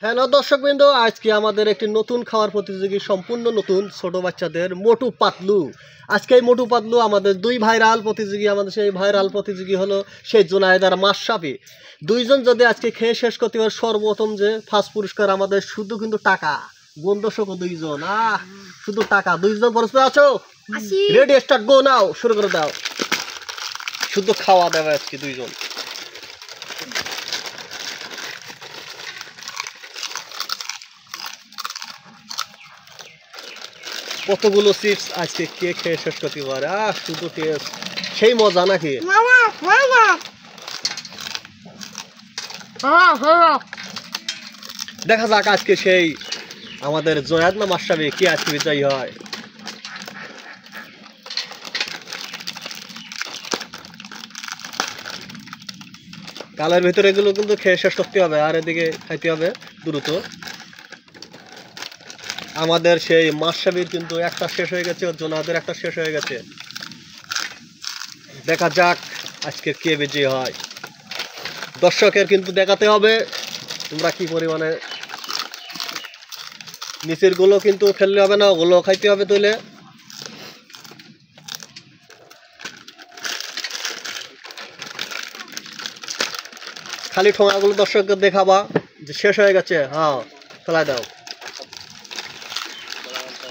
Hello দর্শকবৃন্দ, আজকে আমাদের একটি নতুন খাবার প্রতিযোগী, সম্পূর্ণ নতুন ছোট বাচ্চাদের মোটু পাতলু। আজকে এই মোটু পাতলু আমাদের দুই ভাইরাল প্রতিযোগী। আমাদের সেই ভাইরাল প্রতিযোগী হলো সেই জুনায়েদ আর মাশরাফি। দুইজন যদি আজকে খেয়ে শেষ করতে পারে, সর্বপ্রথম যে ফার্স্ট পুরস্কার আমাদের শুধু কিন্তু টাকা। বোন দর্শক দুইজন শুধু টাকা। দুইজন প্রস্তুত আছো? রেডি, স্টার্ট, গো নাও, শুরু করে দাও। শুধু খাওয়া দাওয়া আজকে দুইজন। কতগুলো চিপস আজকে কে খেয়ে শেষ করতে পারে? শুধু টেস্ট, সেই মজা নাকি? দেখা যাক আজকে সেই আমাদের জয়াদ না মাশরাফি কে আজকে বিজয়ী হয়। কালের ভিতরে এগুলো কিন্তু খেয়ে শেষ করতে হবে, আর এদিকে খাইতে হবে দ্রুত। আমাদের সেই মাশরাফির কিন্তু একটা শেষ হয়ে গেছে, ওর জোনাদের একটা শেষ হয়ে গেছে। দেখা যাক আজকে কে বিজয়ী হয়। দর্শকের কিন্তু দেখাতে হবে তোমরা কি পরিমাণে। নিচের গুলো কিন্তু ফেললে হবে না, ওগুলো খাইতে হবে তুলে। খালি ঠোঙাগুলো দর্শককে দেখাবা যে শেষ হয়ে গেছে। হ্যাঁ, ফেলাই দাও।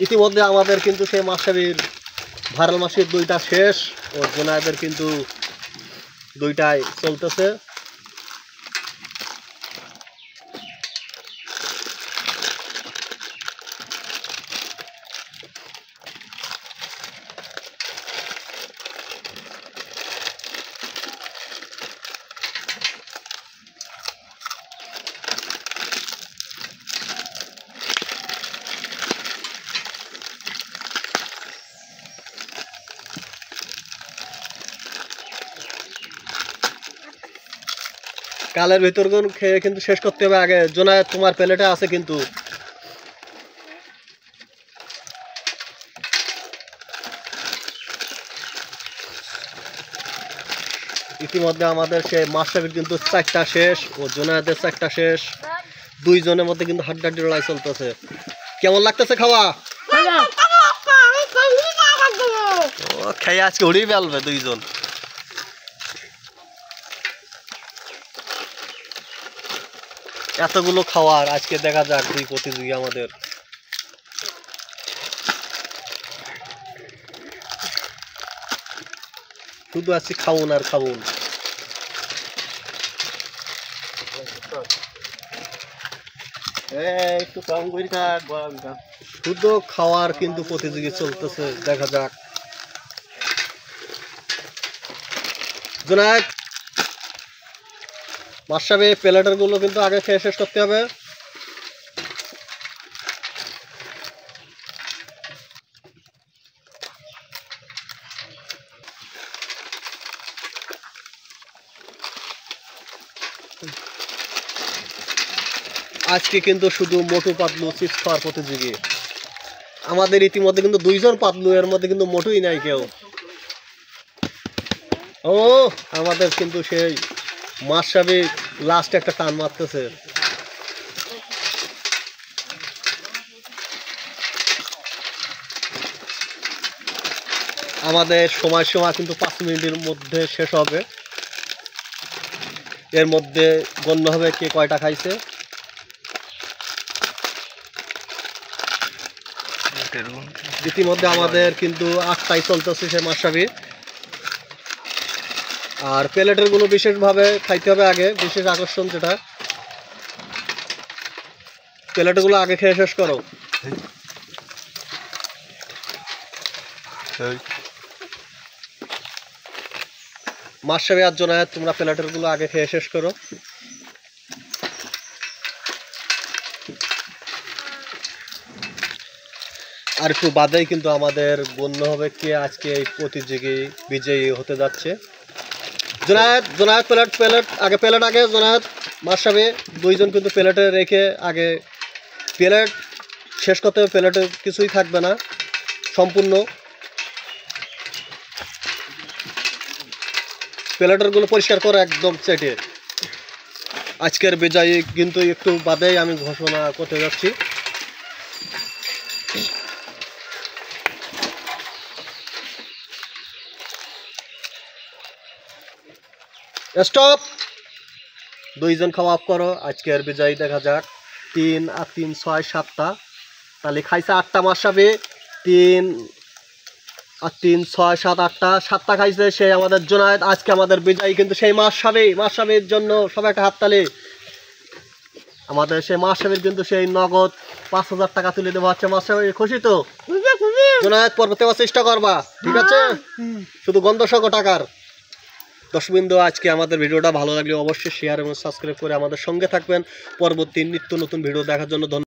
ইতিমধ্যে আমাদের কিন্তু সেই মাশরাফির ভাইরাল মাসির দুইটা শেষ, ও জোনায়েদের কিন্তু দুইটাই চলতেছে। কালের ভিতর খেয়ে কিন্তু শেষ করতে হবে আগে। জোনায়েদ তোমার প্লেটে আছে কিন্তু। ইতিমধ্যে আমাদের সেই মাশরাফির কিন্তু চারটা শেষ, ও জোনায়েদের চারটা শেষ। দুইজনের মধ্যে কিন্তু হাড্ডাহাড্ডি লড়াই চলতেছে। কেমন লাগতেছে খাওয়া? খেয়ে আজকে উড়িয়ে ফেলবে দুইজন। এতগুলো খাওয়ার আজকে দেখা যাক দুই প্রতিযোগী আমাদের। শুধু আজকে খাবুন আর খাবুন। একটু কম করে থাক, শুধু খাওয়ার কিন্তু প্রতিযোগী চলতেছে। দেখা যাক। জোনায়েদ মাশরাফি প্লেটার গুলো কিন্তু আগে খেয়ে শেষ করতে হবে। আজকে কিন্তু শুধু মোটু পাতলু চিপস খাওয়ার প্রতিযোগী আমাদের। ইতিমধ্যে কিন্তু দুইজন পাতলু, এর মধ্যে কিন্তু মোটুই নাই কেউ। ও আমাদের কিন্তু সেই মাশরাফি লাস্ট একটা টান মারতেছে। আমাদের সময় কিন্তু 5 মিনিটের মধ্যে শেষ হবে। এর মধ্যে গণ্য হবে কে কয়টা খাইছে। ইতিমধ্যে আমাদের কিন্তু 8টাই চলতেছে সে মাশরাফি। আর প্লেটের গুলো বিশেষভাবে খাইতে হবে আগে। বিশেষ আকর্ষণ যেটা, প্লেটের গুলো আগে খেয়ে শেষ করো। মাশরাফি আর জোনায়েদ তোমরা প্লেটের গুলো আগে খেয়ে শেষ করো। আর একটু বাদেই কিন্তু আমাদের গণ্য হবে কে আজকে এই প্রতিযোগী বিজয়ী হতে যাচ্ছে। জোনায়েদ প্লেট আগে, প্লেট আগে। জোনায়েদ মাশরাফি দুইজন কিন্তু প্লেটে রেখে আগে প্লেট শেষ করতে হবে। প্লেটে কিছুই থাকবে না, সম্পূর্ণ। প্লেটারগুলো পরিষ্কার করো একদম চেটে। আজকের বিজয়ী কিন্তু একটু বাদেই আমি ঘোষণা করতে যাচ্ছি। স্টপ, দুইজন খাওয়া অফ করো। আজকের বিজয়ী দেখা যাক। 3 আর 3 6 7টা, তাহলে খাইছে 8টা মাশরাফি। 3 আর 3 6 7 8টা, 7টা খাইছে সেই আমাদের জুনায়েদ। আজকে আমাদের বিজয়ী কিন্তু সেই মাশরাফির জন্য সবাই একটা হাততালি। আমাদের সেই মাশরাফির কিন্তু সেই নগদ 5000 টাকা তুলে দেওয়া হচ্ছে। মাশরাফি খুশি তো? জুনায়েদ পরবর্তী চেষ্টা করবা, ঠিক আছে? শুধু গন্ধ টাকার। দর্শকবৃন্দ, আজকে আমাদের ভিডিওটা ভালো লাগলে অবশ্যই শেয়ার এবং সাবস্ক্রাইব করে আমাদের সঙ্গে থাকবেন। পরবর্তী নিত্য নতুন ভিডিও দেখার জন্য ধন্যবাদ।